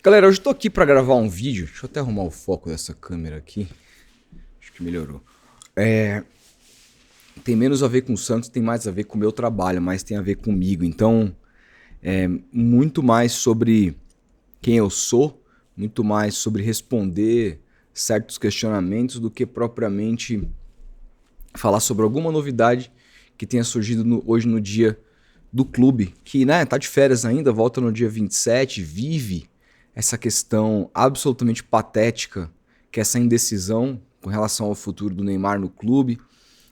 Galera, hoje eu tô aqui pra gravar um vídeo. Deixa eu até arrumar o foco dessa câmera aqui. Acho que melhorou. Tem menos a ver com o Santos, tem mais a ver com o meu trabalho, mas tem a ver comigo. Então, muito mais sobre quem eu sou, muito mais sobre responder certos questionamentos do que propriamente falar sobre alguma novidade que tenha surgido hoje no dia do clube, que tá de férias ainda, volta no dia 27, vive essa questão absolutamente patética, que é essa indecisão com relação ao futuro do Neymar no clube.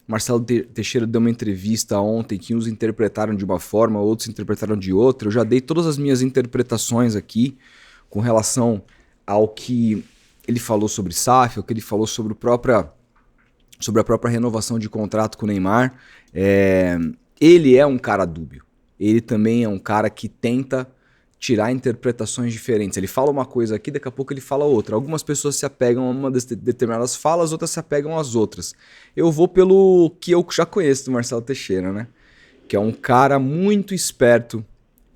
Marcelo Teixeira deu uma entrevista ontem que uns interpretaram de uma forma, outros interpretaram de outra. Eu já dei todas as minhas interpretações aqui com relação ao que ele falou sobre SAF, ao que ele falou sobre a própria renovação de contrato com o Neymar. Ele é um cara dúbio. Ele também é um cara que tenta tirar interpretações diferentes. Ele fala uma coisa aqui, daqui a pouco ele fala outra. Algumas pessoas se apegam a uma determinadas falas, outras se apegam às outras. Eu vou pelo que eu já conheço do Marcelo Teixeira, né? Que é um cara muito esperto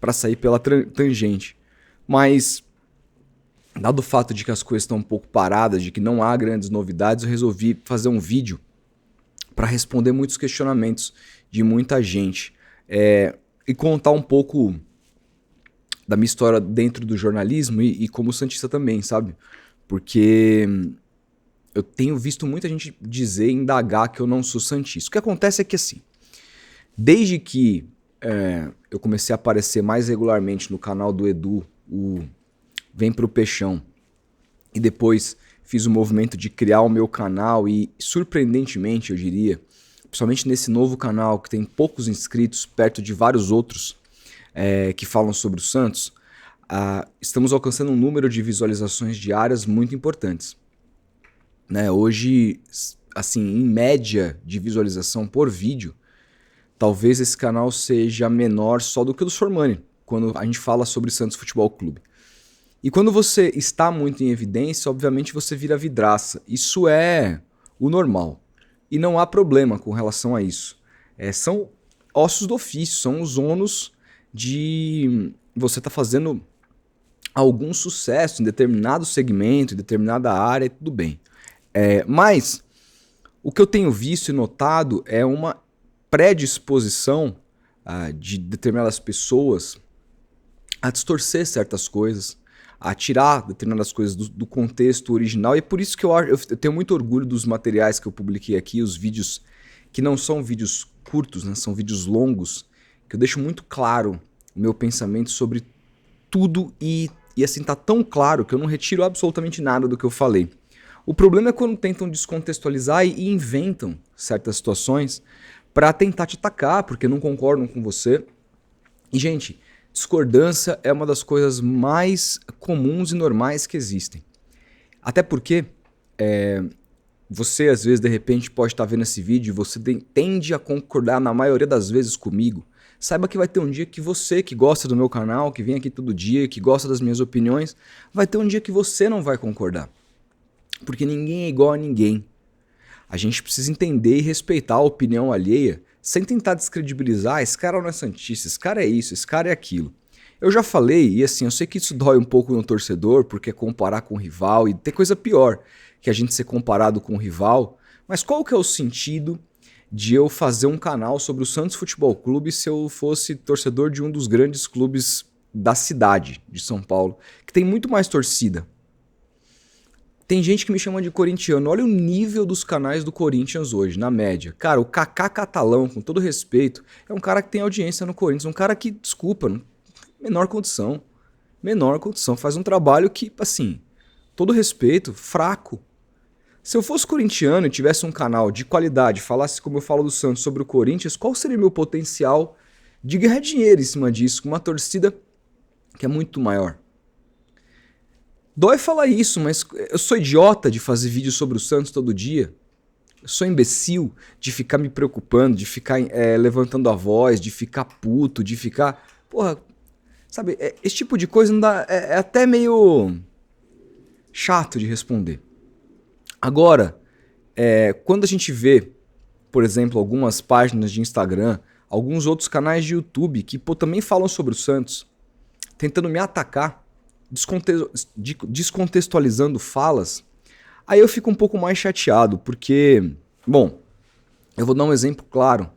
para sair pela tangente. Mas, dado o fato de que as coisas estão um pouco paradas, de que não há grandes novidades, eu resolvi fazer um vídeo para responder muitos questionamentos de muita gente. E contar um pouco da minha história dentro do jornalismo e como santista também, sabe? Porque eu tenho visto muita gente dizer, indagar que eu não sou santista. O que acontece é que assim, desde que eu comecei a aparecer mais regularmente no canal do Edu, o Vem Pro Peixão, e depois fiz o movimento de criar o meu canal e, surpreendentemente, eu diria, principalmente nesse novo canal que tem poucos inscritos, perto de vários outros que falam sobre o Santos, estamos alcançando um número de visualizações diárias muito importantes. Hoje, assim, em média de visualização por vídeo, talvez esse canal seja menor só do que o do Sormani, quando a gente fala sobre Santos Futebol Clube. E quando você está muito em evidência, obviamente você vira vidraça. Isso é o normal. E não há problema com relação a isso. São ossos do ofício, são os ônus de você estar fazendo algum sucesso em determinado segmento, em determinada área, tudo bem. Mas o que eu tenho visto e notado é uma predisposição de determinadas pessoas a distorcer certas coisas, a tirar determinadas coisas do contexto original, e é por isso que eu tenho muito orgulho dos materiais que eu publiquei aqui, os vídeos que não são vídeos curtos, né, são vídeos longos, que eu deixo muito claro o meu pensamento sobre tudo e assim tá tão claro que eu não retiro absolutamente nada do que eu falei. O problema é quando tentam descontextualizar e inventam certas situações para tentar te atacar, porque não concordam com você. E, gente, discordância é uma das coisas mais comuns e normais que existem. Até porque você, às vezes, de repente, pode estar vendo esse vídeo e você tende a concordar na maioria das vezes comigo. Saiba que vai ter um dia que você, que gosta do meu canal, que vem aqui todo dia, que gosta das minhas opiniões, vai ter um dia que você não vai concordar. Porque ninguém é igual a ninguém. A gente precisa entender e respeitar a opinião alheia sem tentar descredibilizar, esse cara não é santista, esse cara é isso, esse cara é aquilo. Eu já falei, e assim, eu sei que isso dói um pouco no torcedor, porque é comparar com o rival, e tem coisa pior que a gente ser comparado com o rival, mas qual que é o sentido de eu fazer um canal sobre o Santos Futebol Clube se eu fosse torcedor de um dos grandes clubes da cidade de São Paulo, que tem muito mais torcida? Tem gente que me chama de corintiano. Olha o nível dos canais do Corinthians hoje, na média. Cara, o Kaká Catalão, com todo respeito, é um cara que tem audiência no Corinthians. Um cara que, desculpa, menor condição. Menor condição. Faz um trabalho que, assim, todo respeito, fraco. Se eu fosse corintiano e tivesse um canal de qualidade, falasse como eu falo do Santos sobre o Corinthians, qual seria o meu potencial de ganhar dinheiro em cima disso, com uma torcida que é muito maior? Dói falar isso, mas eu sou idiota de fazer vídeo sobre o Santos todo dia. Eu sou imbecil de ficar me preocupando, de ficar levantando a voz, de ficar puto, de ficar... Porra, sabe, esse tipo de coisa não dá, é até meio chato de responder. Agora, quando a gente vê, por exemplo, algumas páginas de Instagram, alguns outros canais de YouTube que também falam sobre o Santos, tentando me atacar, descontextualizando falas, aí eu fico um pouco mais chateado, porque, bom, eu vou dar um exemplo claro.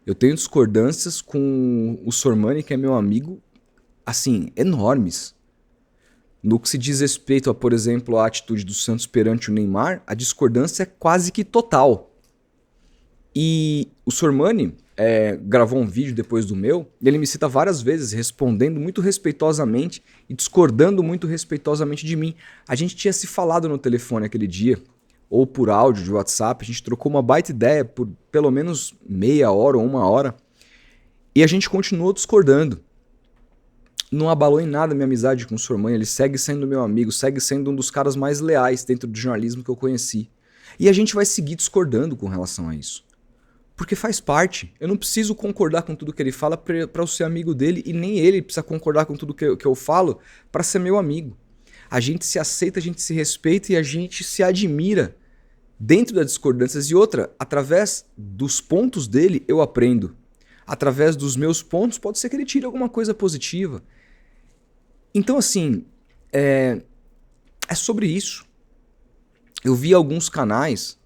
Eu tenho discordâncias com o Sormani, que é meu amigo, assim, enormes. No que se diz respeito a, por exemplo, a atitude do Santos perante o Neymar, a discordância é quase que total. E o Sormani gravou um vídeo depois do meu, e ele me cita várias vezes, respondendo muito respeitosamente e discordando muito respeitosamente de mim. A gente tinha se falado no telefone aquele dia, ou por áudio de WhatsApp, a gente trocou uma baita ideia por pelo menos meia hora ou uma hora, e a gente continuou discordando. Não abalou em nada a minha amizade com o Sormani, ele segue sendo meu amigo, segue sendo um dos caras mais leais dentro do jornalismo que eu conheci. E a gente vai seguir discordando com relação a isso. Porque faz parte. Eu não preciso concordar com tudo que ele fala para eu ser amigo dele, e nem ele precisa concordar com tudo que eu falo para ser meu amigo. A gente se aceita, a gente se respeita e a gente se admira dentro das discordâncias. E outra, através dos pontos dele eu aprendo. Através dos meus pontos pode ser que ele tire alguma coisa positiva. Então assim, é sobre isso. Eu vi alguns canais,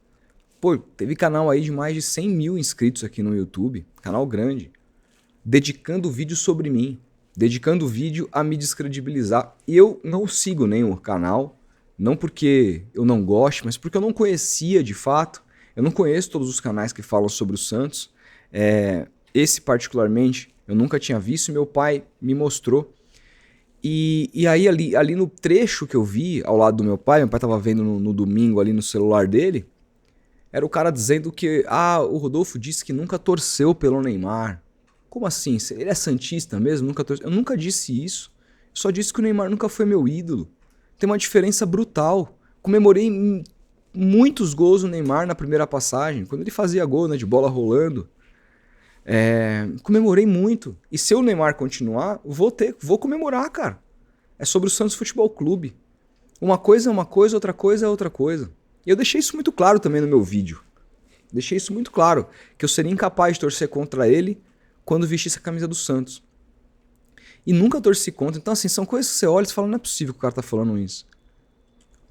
pô, teve canal aí de mais de 100 mil inscritos aqui no YouTube, canal grande, dedicando vídeo sobre mim, dedicando vídeo a me descredibilizar. E eu não sigo nenhum canal, não porque eu não goste, mas porque eu não conhecia de fato. Eu não conheço todos os canais que falam sobre o Santos. Esse particularmente eu nunca tinha visto e meu pai me mostrou. E aí ali no trecho que eu vi ao lado do meu pai estava vendo no domingo ali no celular dele, era o cara dizendo que o Rodolfo disse que nunca torceu pelo Neymar. Como assim? Ele é santista mesmo? Nunca torceu? Eu nunca disse isso. Eu só disse que o Neymar nunca foi meu ídolo. Tem uma diferença brutal. Comemorei muitos gols do Neymar na primeira passagem, quando ele fazia gol, né, de bola rolando. Comemorei muito. E se o Neymar continuar, vou comemorar, cara. É sobre o Santos Futebol Clube. Uma coisa é uma coisa, outra coisa é outra coisa. E eu deixei isso muito claro também no meu vídeo. Deixei isso muito claro, que eu seria incapaz de torcer contra ele quando vestisse a camisa do Santos. E nunca torci contra. Então assim, são coisas que você olha e fala, não é possível que o cara tá falando isso.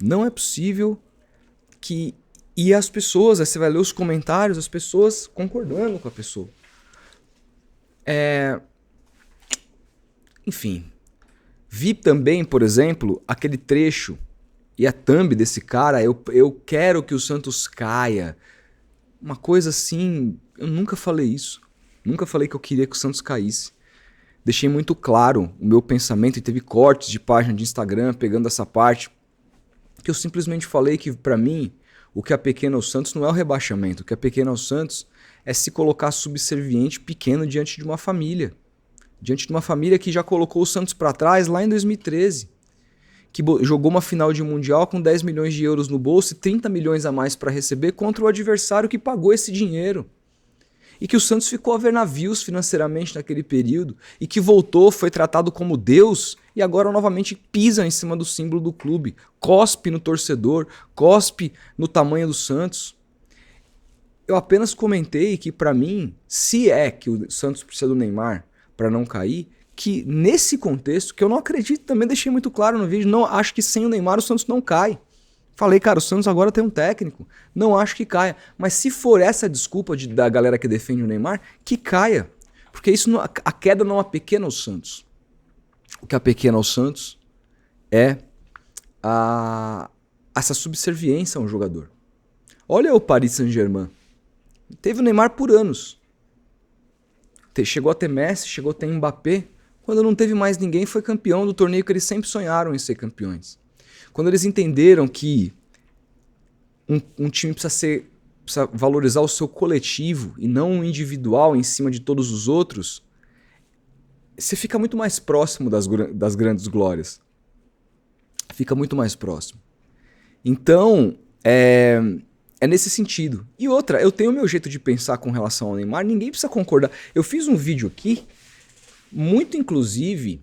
Não é possível que... E as pessoas, aí você vai ler os comentários, as pessoas concordando com a pessoa. Enfim, vi também, por exemplo, aquele trecho e a thumb desse cara, eu quero que o Santos caia. Uma coisa assim, eu nunca falei isso. Nunca falei que eu queria que o Santos caísse. Deixei muito claro o meu pensamento e teve cortes de página de Instagram pegando essa parte, que eu simplesmente falei que pra mim, o que apequena o Santos não é o rebaixamento, o que apequena o Santos é se colocar subserviente pequeno diante de uma família. Diante de uma família que já colocou o Santos para trás lá em 2013. Que jogou uma final de Mundial com 10 milhões de euros no bolso e 30 milhões a mais para receber contra o adversário que pagou esse dinheiro. E que o Santos ficou a ver navios financeiramente naquele período. E que voltou, foi tratado como Deus e agora novamente pisa em cima do símbolo do clube. Cospe no torcedor, cospe no tamanho do Santos. Eu apenas comentei que, para mim, se é que o Santos precisa do Neymar para não cair, que nesse contexto, que eu não acredito, também deixei muito claro no vídeo, não acho que sem o Neymar o Santos não cai. Falei, cara, o Santos agora tem um técnico, não acho que caia. Mas se for essa desculpa da galera que defende o Neymar, que caia. Porque isso a queda não apequena o Santos. O que apequena o Santos é essa subserviência a um jogador. Olha o Paris Saint-Germain. Teve o Neymar por anos. Chegou a ter Messi, chegou a ter Mbappé. Quando não teve mais ninguém, foi campeão do torneio que eles sempre sonharam em ser campeões. Quando eles entenderam que um time precisa valorizar o seu coletivo e não o individual em cima de todos os outros, você fica muito mais próximo das grandes glórias. Fica muito mais próximo. Então, é nesse sentido. E outra, eu tenho o meu jeito de pensar com relação ao Neymar, ninguém precisa concordar. Eu fiz um vídeo aqui, muito inclusive,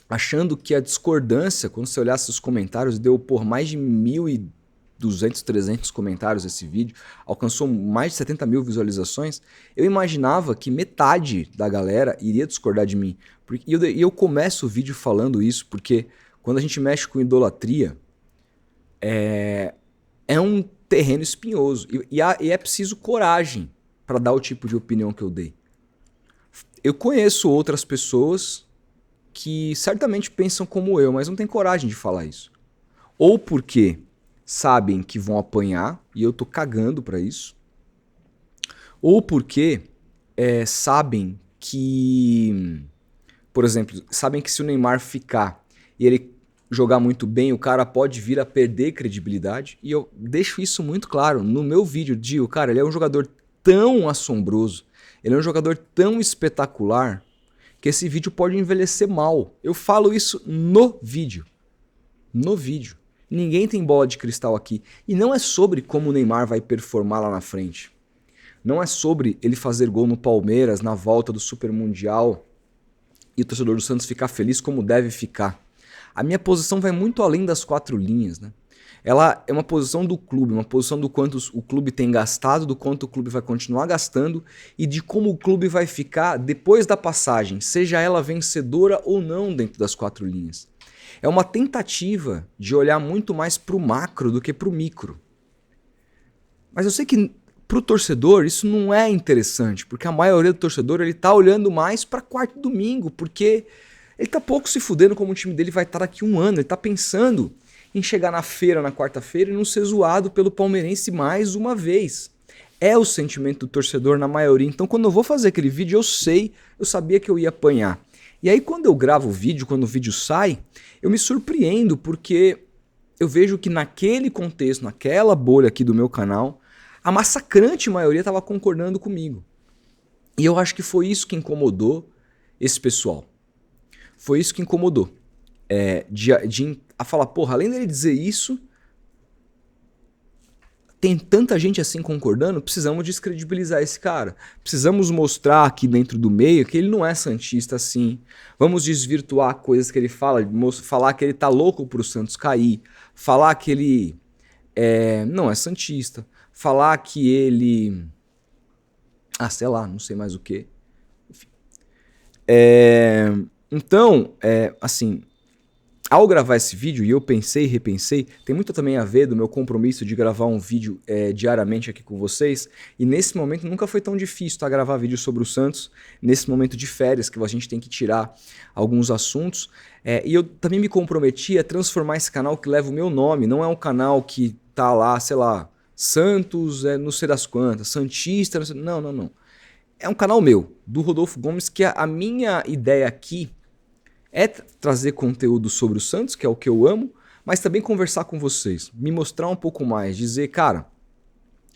achando que a discordância, quando você olhasse os comentários, deu por mais de 1.200, 300 comentários esse vídeo, alcançou mais de 70 mil visualizações, eu imaginava que metade da galera iria discordar de mim. E eu começo o vídeo falando isso porque quando a gente mexe com idolatria, é um terreno espinhoso. E é preciso coragem para dar o tipo de opinião que eu dei. Eu conheço outras pessoas que certamente pensam como eu, mas não têm coragem de falar isso. Ou porque sabem que vão apanhar, e eu tô cagando para isso. Ou porque sabem que, por exemplo, sabem que se o Neymar ficar e ele jogar muito bem, o cara pode vir a perder credibilidade. E eu deixo isso muito claro no meu vídeo. Digo, cara, ele é um jogador tão assombroso, ele é um jogador tão espetacular, que esse vídeo pode envelhecer mal. Eu falo isso no vídeo. No vídeo. Ninguém tem bola de cristal aqui. E não é sobre como o Neymar vai performar lá na frente. Não é sobre ele fazer gol no Palmeiras na volta do Super Mundial e o torcedor do Santos ficar feliz como deve ficar. A minha posição vai muito além das 4 linhas, né? Ela é uma posição do clube, uma posição do quanto o clube tem gastado, do quanto o clube vai continuar gastando e de como o clube vai ficar depois da passagem, seja ela vencedora ou não dentro das 4 linhas. É uma tentativa de olhar muito mais para o macro do que para o micro. Mas eu sei que para o torcedor isso não é interessante, porque a maioria do torcedor ele tá olhando mais para quarta e domingo, porque ele tá pouco se fudendo como o time dele vai estar daqui a um ano, ele tá pensando em chegar na feira, na quarta-feira, e não ser zoado pelo palmeirense mais uma vez. É o sentimento do torcedor na maioria. Então, quando eu vou fazer aquele vídeo, eu sabia que eu ia apanhar. E aí, quando eu gravo o vídeo, quando o vídeo sai, eu me surpreendo, porque eu vejo que naquele contexto, naquela bolha aqui do meu canal, a massacrante maioria estava concordando comigo. E eu acho que foi isso que incomodou esse pessoal. Foi isso que incomodou. A falar, porra, além dele dizer isso, tem tanta gente assim concordando, precisamos descredibilizar esse cara. Precisamos mostrar aqui dentro do meio que ele não é santista assim. Vamos desvirtuar coisas que ele fala, falar que ele tá louco pro Santos cair, falar que ele não é santista, falar que ele... sei lá, não sei mais o que. Enfim. Então, assim... Ao gravar esse vídeo, e eu pensei e repensei, tem muito também a ver do meu compromisso de gravar um vídeo diariamente aqui com vocês, e nesse momento nunca foi tão difícil gravar vídeo sobre o Santos, nesse momento de férias que a gente tem que tirar alguns assuntos, e eu também me comprometi a transformar esse canal que leva o meu nome, não é um canal que tá lá, sei lá, Santos, não sei das quantas, Santista, não sei, não. É um canal meu, do Rodolfo Gomes, que a minha ideia aqui é trazer conteúdo sobre o Santos, que é o que eu amo, mas também conversar com vocês, me mostrar um pouco mais, dizer, cara,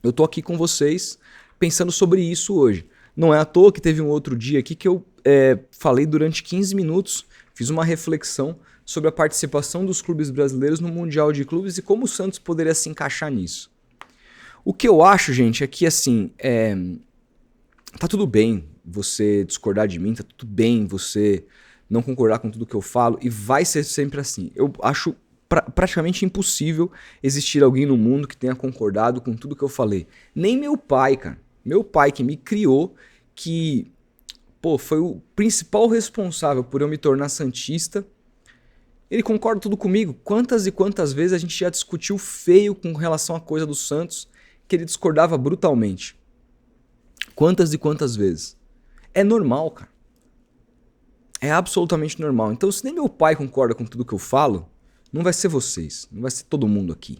eu tô aqui com vocês pensando sobre isso hoje. Não é à toa que teve um outro dia aqui que eu falei durante 15 minutos, fiz uma reflexão sobre a participação dos clubes brasileiros no Mundial de Clubes e como o Santos poderia se encaixar nisso. O que eu acho, gente, é que assim, tá tudo bem você discordar de mim, tá tudo bem você não concordar com tudo que eu falo, e vai ser sempre assim. Eu acho praticamente impossível existir alguém no mundo que tenha concordado com tudo que eu falei. Nem meu pai, cara. Meu pai que me criou, que foi o principal responsável por eu me tornar santista, ele concorda tudo comigo. Quantas e quantas vezes a gente já discutiu feio com relação à coisa do Santos, que ele discordava brutalmente. Quantas e quantas vezes. É normal, cara. É absolutamente normal. Então, se nem meu pai concorda com tudo que eu falo, não vai ser vocês, não vai ser todo mundo aqui.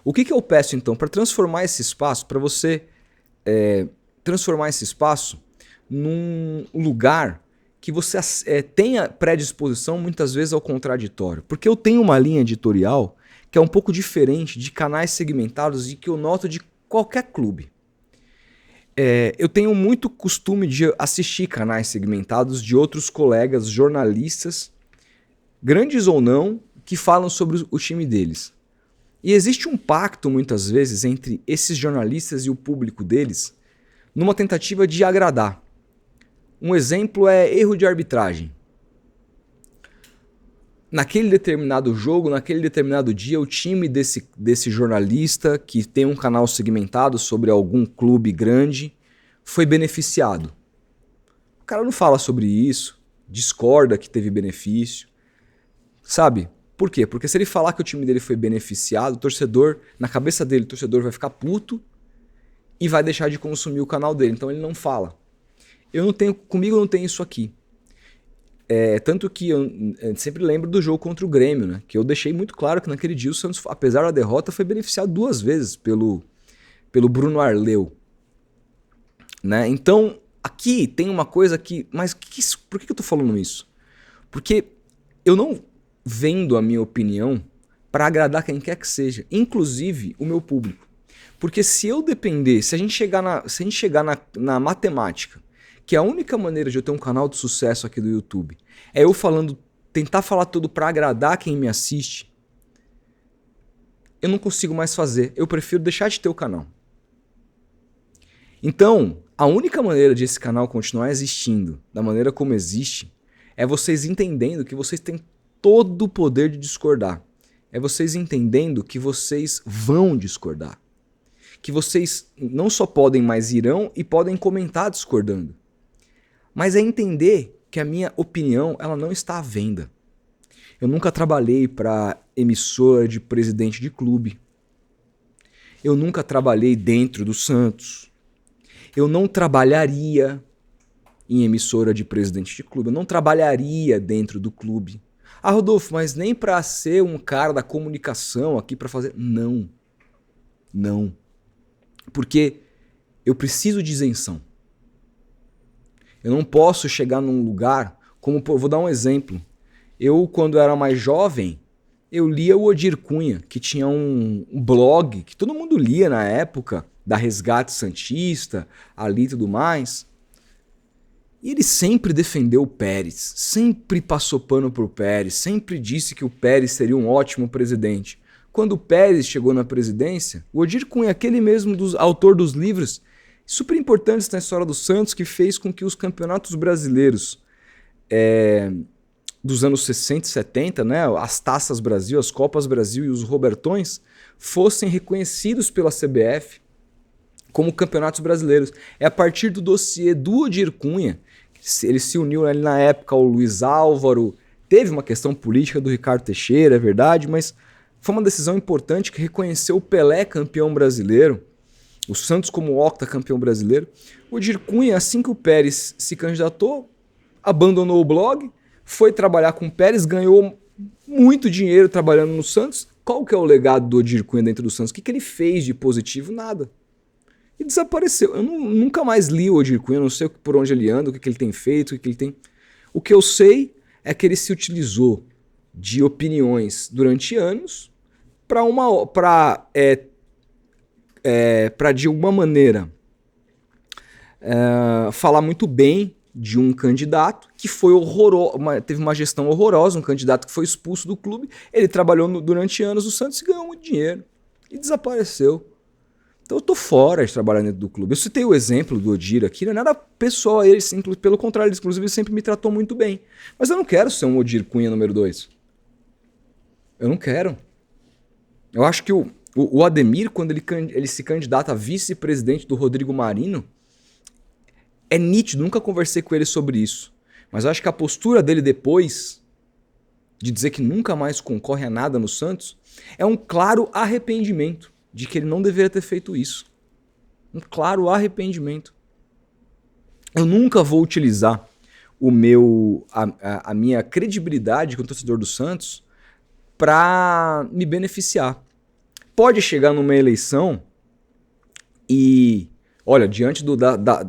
O que eu peço, então, para transformar esse espaço, para você transformar esse espaço num lugar que você tenha predisposição, muitas vezes, ao contraditório. Porque eu tenho uma linha editorial que é um pouco diferente de canais segmentados e que eu noto de qualquer clube. Eu tenho muito costume de assistir canais segmentados de outros colegas jornalistas, grandes ou não, que falam sobre o time deles. E existe um pacto, muitas vezes, entre esses jornalistas e o público deles, numa tentativa de agradar. Um exemplo é erro de arbitragem. Naquele determinado jogo, naquele determinado dia, o time desse jornalista, que tem um canal segmentado sobre algum clube grande, foi beneficiado. O cara não fala sobre isso, discorda que teve benefício, sabe? Por quê? Porque se ele falar que o time dele foi beneficiado, o torcedor, na cabeça dele, o torcedor vai ficar puto e vai deixar de consumir o canal dele. Então ele não fala. Comigo não tem isso aqui. Tanto que eu sempre lembro do jogo contra o Grêmio, né? Que eu deixei muito claro que naquele dia o Santos, apesar da derrota, foi beneficiado 2 vezes pelo Bruno Arleu. Né? Então, aqui tem uma coisa que... Mas por que eu tô falando isso? Porque eu não vendo a minha opinião para agradar quem quer que seja, inclusive o meu público. Porque se eu depender, se a gente chegar na matemática, que a única maneira de eu ter um canal de sucesso aqui do YouTube é eu tentar falar tudo para agradar quem me assiste, eu não consigo mais fazer. Eu prefiro deixar de ter o canal. Então, a única maneira de esse canal continuar existindo da maneira como existe é vocês entendendo que vocês têm todo o poder de discordar. É vocês entendendo que vocês vão discordar. Que vocês não só podem, mas irão e podem comentar discordando. Mas é entender que a minha opinião ela não está à venda. Eu nunca trabalhei para emissora de presidente de clube. Eu nunca trabalhei dentro do Santos. Eu não trabalharia em emissora de presidente de clube. Eu não trabalharia dentro do clube. Ah, Rodolfo, mas nem para ser um cara da comunicação aqui para fazer... Não. Não. Porque eu preciso de isenção. Eu não posso chegar num lugar... Vou dar um exemplo. Eu, quando era mais jovem, eu lia o Odir Cunha, que tinha um blog que todo mundo lia na época, da Resgate Santista, ali e tudo mais. E ele sempre defendeu o Pérez, sempre passou pano pro Pérez, sempre disse que o Pérez seria um ótimo presidente. Quando o Pérez chegou na presidência, o Odir Cunha, aquele mesmo autor dos livros super importantes na história do Santos, que fez com que os campeonatos brasileiros dos anos 60 e 70, né, as Taças Brasil, as Copas Brasil e os Robertões, fossem reconhecidos pela CBF como campeonatos brasileiros. É a partir do dossiê do Odir Cunha, ele se uniu ali na época ao Luiz Álvaro, teve uma questão política do Ricardo Teixeira, é verdade, mas foi uma decisão importante que reconheceu o Pelé campeão brasileiro, o Santos como octacampeão brasileiro. O Odir Cunha, assim que o Pérez se candidatou, abandonou o blog, foi trabalhar com o Pérez, ganhou muito dinheiro trabalhando no Santos. Qual que é o legado do Odir Cunha dentro do Santos? O que ele fez de positivo? Nada. E desapareceu. Eu nunca mais li o Odir Cunha, não sei por onde ele anda, o que ele tem feito, o que ele tem... O que eu sei é que ele se utilizou de opiniões durante anos para de alguma maneira falar muito bem de um candidato que foi horroroso, teve uma gestão horrorosa, um candidato que foi expulso do clube. Ele trabalhou durante anos no Santos e ganhou muito dinheiro. E desapareceu. Então eu tô fora de trabalhar dentro do clube. Eu citei o exemplo do Odir aqui, não é nada pessoal a ele, pelo contrário, inclusive ele sempre me tratou muito bem. Mas eu não quero ser um Odir Cunha número 2. Eu não quero. Eu acho que o Ademir, quando ele se candidata a vice-presidente do Rodrigo Marino, é nítido, nunca conversei com ele sobre isso. Mas eu acho que a postura dele depois, de dizer que nunca mais concorre a nada no Santos, é um claro arrependimento de que ele não deveria ter feito isso. Um claro arrependimento. Eu nunca vou utilizar a minha credibilidade como torcedor do Santos para me beneficiar. Pode chegar numa eleição e... Olha, diante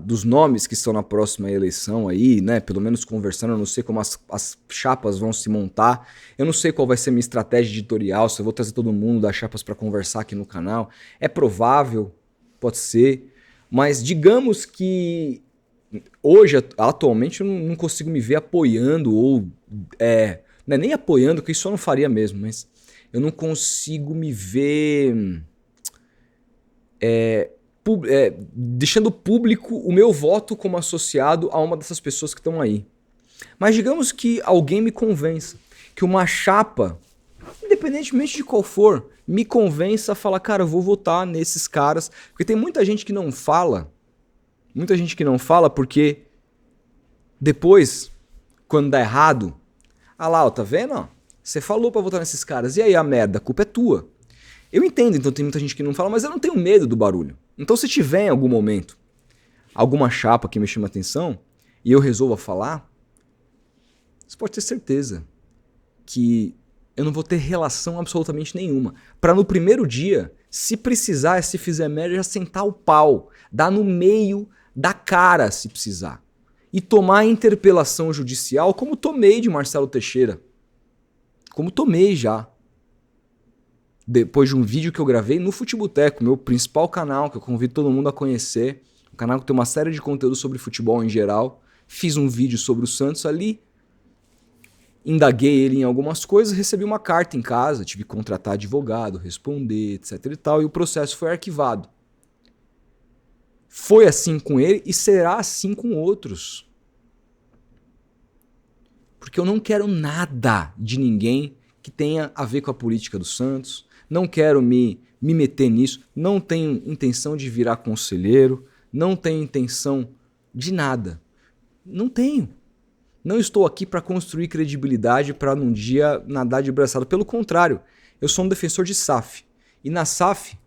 dos nomes que estão na próxima eleição aí, né? Pelo menos conversando, eu não sei como as chapas vão se montar. Eu não sei qual vai ser a minha estratégia editorial, se eu vou trazer todo mundo das chapas para conversar aqui no canal. É provável, pode ser. Mas digamos que hoje, atualmente, eu não consigo me ver apoiando ou... não é nem apoiando, que isso eu não faria mesmo, mas eu não consigo me ver... deixando público o meu voto como associado a uma dessas pessoas que estão aí. Mas digamos que alguém me convença, que uma chapa, independentemente de qual for, me convença a falar, cara, eu vou votar nesses caras. Porque tem muita gente que não fala, porque depois, quando dá errado, ah lá, ó, tá vendo? Você falou pra votar nesses caras. E aí a merda, a culpa é tua. Eu entendo, então tem muita gente que não fala, mas eu não tenho medo do barulho. Então se tiver em algum momento alguma chapa que me chama atenção e eu resolva falar, você pode ter certeza que eu não vou ter relação absolutamente nenhuma. Pra no primeiro dia, se precisar, se fizer merda, já sentar o pau. Dar no meio da cara, se precisar. E tomar a interpelação judicial como tomei de Marcelo Teixeira. Como tomei já. Depois de um vídeo que eu gravei no Futeboteco, meu principal canal, que eu convido todo mundo a conhecer. Um canal que tem uma série de conteúdo sobre futebol em geral. Fiz um vídeo sobre o Santos ali. Indaguei ele em algumas coisas, recebi uma carta em casa, tive que contratar advogado, responder, etc e tal, e o processo foi arquivado. Foi assim com ele e será assim com outros. Porque eu não quero nada de ninguém que tenha a ver com a política do Santos, não quero me meter nisso, não tenho intenção de virar conselheiro, não tenho intenção de nada. Não tenho. Não estou aqui para construir credibilidade para num dia nadar de braçada. Pelo contrário, eu sou um defensor de SAF. E na SAF,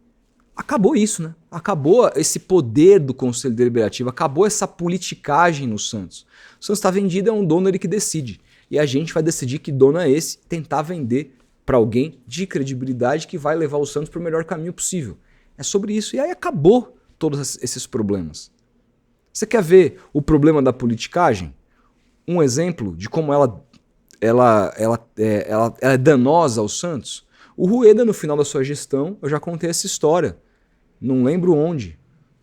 acabou isso, né? Acabou esse poder do Conselho Deliberativo, acabou essa politicagem no Santos. O Santos está vendido, é um dono ele que decide. E a gente vai decidir que dono é esse, tentar vender para alguém de credibilidade que vai levar o Santos para o melhor caminho possível. É sobre isso. E aí acabou todos esses problemas. Você quer ver o problema da politicagem? Um exemplo de como ela é danosa ao Santos. O Rueda, no final da sua gestão, eu já contei essa história. Não lembro onde,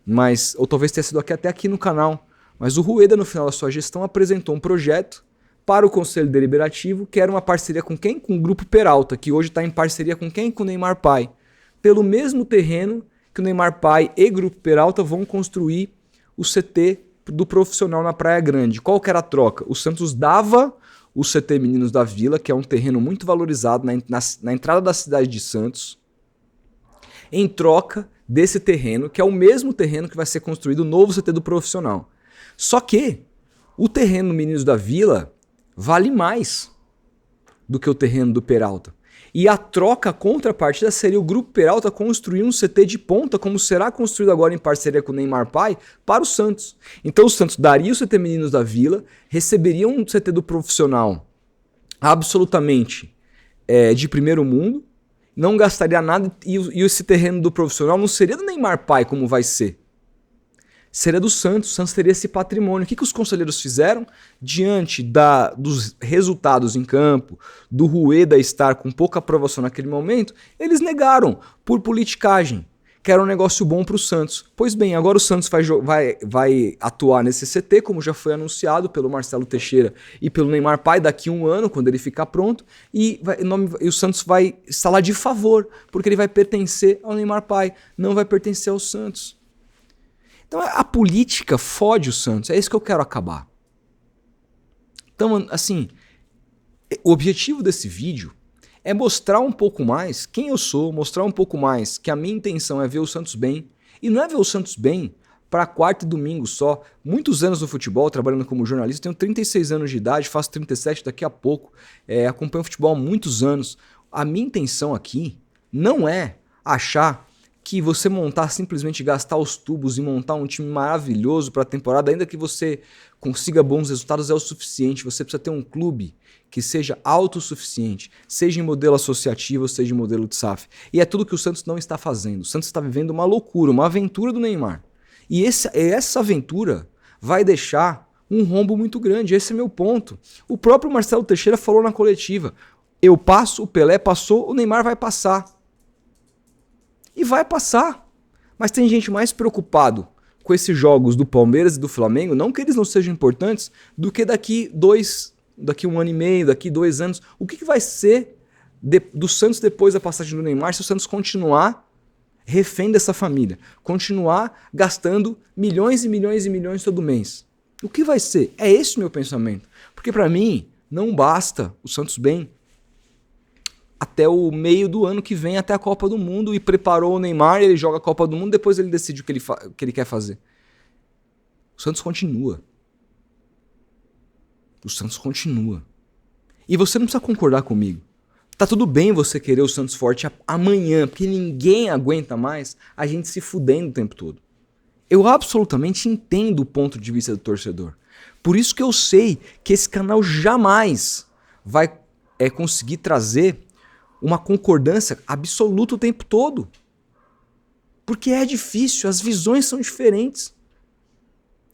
mas ou talvez tenha sido até aqui no canal. Mas o Rueda, no final da sua gestão, apresentou um projeto para o Conselho Deliberativo, que era uma parceria com quem? Com o Grupo Peralta, que hoje está em parceria com quem? Com o Neymar Pai. Pelo mesmo terreno que o Neymar Pai e Grupo Peralta vão construir o CT do profissional na Praia Grande. Qual que era a troca? O Santos dava o CT Meninos da Vila, que é um terreno muito valorizado na entrada da cidade de Santos, em troca desse terreno, que é o mesmo terreno que vai ser construído o novo CT do profissional. Só que o terreno Meninos da Vila vale mais do que o terreno do Peralta. E a troca, a contrapartida, seria o Grupo Peralta construir um CT de ponta, como será construído agora em parceria com o Neymar Pai, para o Santos. Então o Santos daria o CT Meninos da Vila, receberia um CT do profissional absolutamente de primeiro mundo, não gastaria nada e esse terreno do profissional não seria do Neymar Pai, como vai ser. Seria do Santos. O Santos teria esse patrimônio. O que os conselheiros fizeram? Diante dos resultados em campo, do Rueda estar com pouca aprovação naquele momento, eles negaram por politicagem, que era um negócio bom para o Santos. Pois bem, agora o Santos vai atuar nesse CT, como já foi anunciado pelo Marcelo Teixeira e pelo Neymar Pai, daqui a um ano, quando ele ficar pronto, e o Santos vai estar lá de favor, porque ele vai pertencer ao Neymar Pai, não vai pertencer ao Santos. Então a política fode o Santos, é isso que eu quero acabar. Então, assim, o objetivo desse vídeo é mostrar um pouco mais quem eu sou, mostrar um pouco mais que a minha intenção é ver o Santos bem. E não é ver o Santos bem para quarta e domingo só. Muitos anos no futebol, trabalhando como jornalista, tenho 36 anos de idade, faço 37 daqui a pouco, acompanho futebol há muitos anos. A minha intenção aqui não é achar que você simplesmente gastar os tubos e montar um time maravilhoso para a temporada, ainda que você consiga bons resultados, é o suficiente. Você precisa ter um clube que seja autossuficiente, seja em modelo associativo, seja em modelo de SAF. E é tudo que o Santos não está fazendo. O Santos está vivendo uma loucura, uma aventura do Neymar. E essa aventura vai deixar um rombo muito grande. Esse é meu ponto. O próprio Marcelo Teixeira falou na coletiva: eu passo, o Pelé passou, o Neymar vai passar. E vai passar. Mas tem gente mais preocupado com esses jogos do Palmeiras e do Flamengo, não que eles não sejam importantes, do que daqui um ano e meio, daqui 2 anos. O que vai ser do Santos depois da passagem do Neymar se o Santos continuar refém dessa família? Continuar gastando milhões e milhões e milhões todo mês? O que vai ser? É esse o meu pensamento. Porque para mim, não basta o Santos bem até o meio do ano que vem, até a Copa do Mundo, e preparou o Neymar, ele joga a Copa do Mundo, depois ele decide o que ele quer fazer. O Santos continua. O Santos continua. E você não precisa concordar comigo. Tá tudo bem você querer o Santos forte amanhã, porque ninguém aguenta mais a gente se fudendo o tempo todo. Eu absolutamente entendo o ponto de vista do torcedor. Por isso que eu sei que esse canal jamais vai conseguir trazer uma concordância absoluta o tempo todo. Porque é difícil, as visões são diferentes.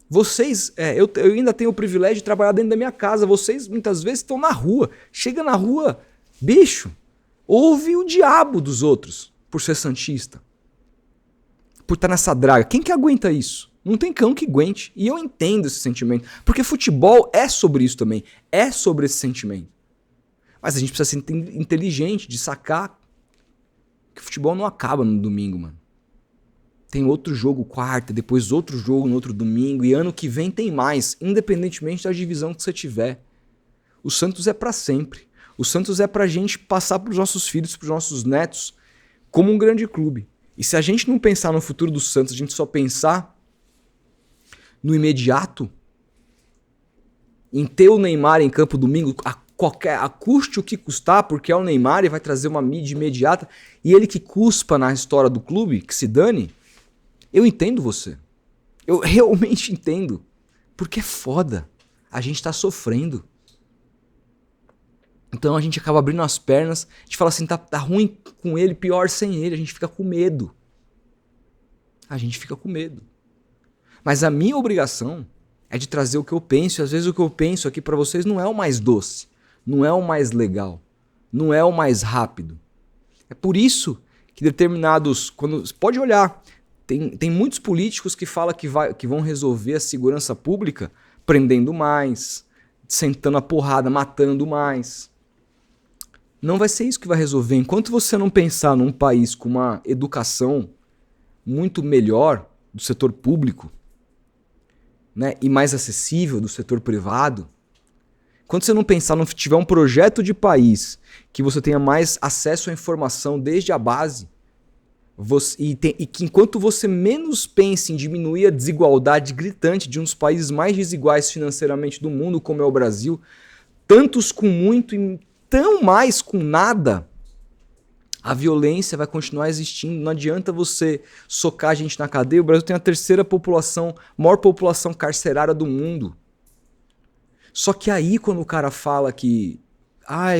Vocês, eu ainda tenho o privilégio de trabalhar dentro da minha casa, vocês muitas vezes estão na rua. Chega na rua, bicho, ouve o diabo dos outros por ser santista. Por estar nessa draga. Quem que aguenta isso? Não tem cão que aguente. E eu entendo esse sentimento. Porque futebol é sobre isso também. É sobre esse sentimento. Mas a gente precisa ser inteligente de sacar que o futebol não acaba no domingo, mano. Tem outro jogo quarta, depois outro jogo no outro domingo. E ano que vem tem mais. Independentemente da divisão que você tiver. O Santos é pra sempre. O Santos é pra gente passar pros nossos filhos, pros nossos netos, como um grande clube. E se a gente não pensar no futuro do Santos, a gente só pensar no imediato, em ter o Neymar em campo domingo, custe o que custar, porque é o Neymar e vai trazer uma mídia imediata, e ele que cuspa na história do clube, que se dane, eu entendo você. Eu realmente entendo. Porque é foda. A gente tá sofrendo. Então a gente acaba abrindo as pernas, a gente fala assim, tá ruim com ele, pior sem ele, a gente fica com medo. A gente fica com medo. Mas a minha obrigação é de trazer o que eu penso, e às vezes o que eu penso aqui pra vocês não é o mais doce, não é o mais legal, não é o mais rápido. É por isso que determinados, pode olhar, tem muitos políticos que falam que vão resolver a segurança pública prendendo mais, sentando a porrada, matando mais. Não vai ser isso que vai resolver. Enquanto você não pensar num país com uma educação muito melhor do setor público, né, e mais acessível do setor privado, quando você não pensar, não tiver um projeto de país que você tenha mais acesso à informação desde a base, e que enquanto você menos pense em diminuir a desigualdade gritante de um dos países mais desiguais financeiramente do mundo, como é o Brasil, tantos com muito e tão mais com nada, a violência vai continuar existindo. Não adianta você socar a gente na cadeia. O Brasil tem a terceira maior população carcerária do mundo. Só que aí quando o cara fala que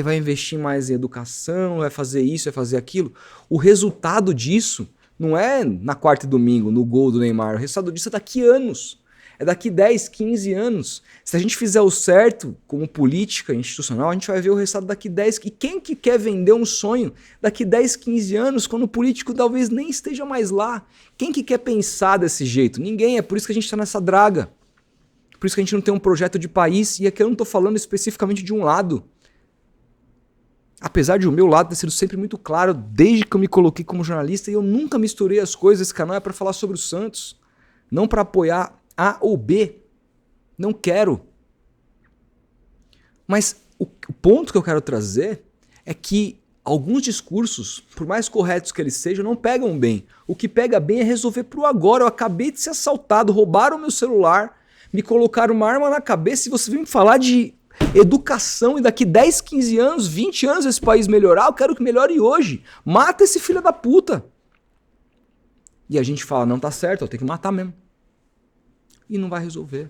vai investir mais em educação, vai fazer isso, vai fazer aquilo, o resultado disso não é na quarta e domingo, no gol do Neymar. O resultado disso é daqui a anos. É daqui 10, 15 anos. Se a gente fizer o certo como política institucional, a gente vai ver o resultado daqui 10. E quem que quer vender um sonho daqui 10, 15 anos, quando o político talvez nem esteja mais lá? Quem que quer pensar desse jeito? Ninguém. É por isso que a gente está nessa draga. Por isso que a gente não tem um projeto de país. E aqui eu não estou falando especificamente de um lado. Apesar de o meu lado ter sido sempre muito claro, desde que eu me coloquei como jornalista, e eu nunca misturei as coisas. Esse canal é para falar sobre o Santos, não para apoiar A ou B. Não quero. Mas o ponto que eu quero trazer é que alguns discursos, por mais corretos que eles sejam, não pegam bem. O que pega bem é resolver pro agora. Eu acabei de ser assaltado, roubaram meu celular, me colocaram uma arma na cabeça e você vem me falar de educação e daqui 10, 15 anos, 20 anos esse país melhorar, eu quero que melhore hoje. Mata esse filho da puta. E a gente fala, não tá certo, eu tenho que matar mesmo. E não vai resolver.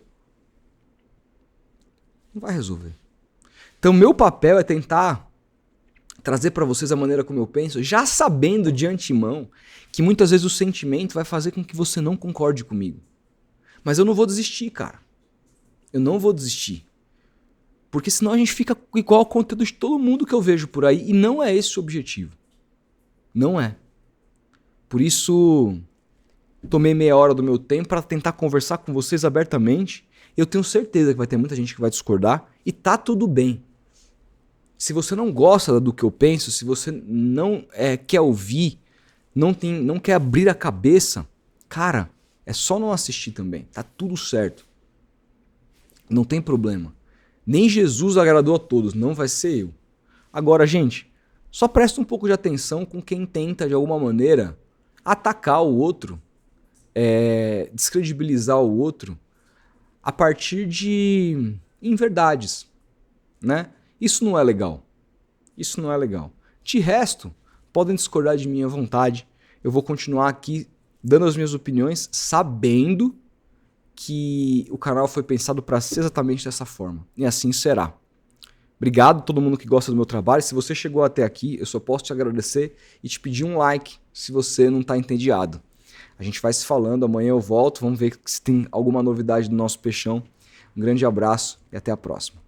Não vai resolver. Então meu papel é tentar trazer para vocês a maneira como eu penso, já sabendo de antemão que muitas vezes o sentimento vai fazer com que você não concorde comigo. Mas eu não vou desistir, cara. Eu não vou desistir. Porque senão a gente fica igual ao conteúdo de todo mundo que eu vejo por aí. E não é esse o objetivo. Não é. Por isso, tomei meia hora do meu tempo para tentar conversar com vocês abertamente. Eu tenho certeza que vai ter muita gente que vai discordar. E tá tudo bem. Se você não gosta do que eu penso, se você não quer ouvir, não quer abrir a cabeça, cara, é só não assistir também. Tá tudo certo. Não tem problema. Nem Jesus agradou a todos, não vai ser eu. Agora, gente, só presta um pouco de atenção com quem tenta, de alguma maneira, atacar o outro, descredibilizar o outro, a partir de inverdades, né? Isso não é legal. Isso não é legal. De resto, podem discordar de mim à vontade. Eu vou continuar aqui dando as minhas opiniões, sabendo que o canal foi pensado para ser exatamente dessa forma. E assim será. Obrigado a todo mundo que gosta do meu trabalho. Se você chegou até aqui, eu só posso te agradecer e te pedir um like se você não está entediado. A gente vai se falando, amanhã eu volto, vamos ver se tem alguma novidade do nosso peixão. Um grande abraço e até a próxima.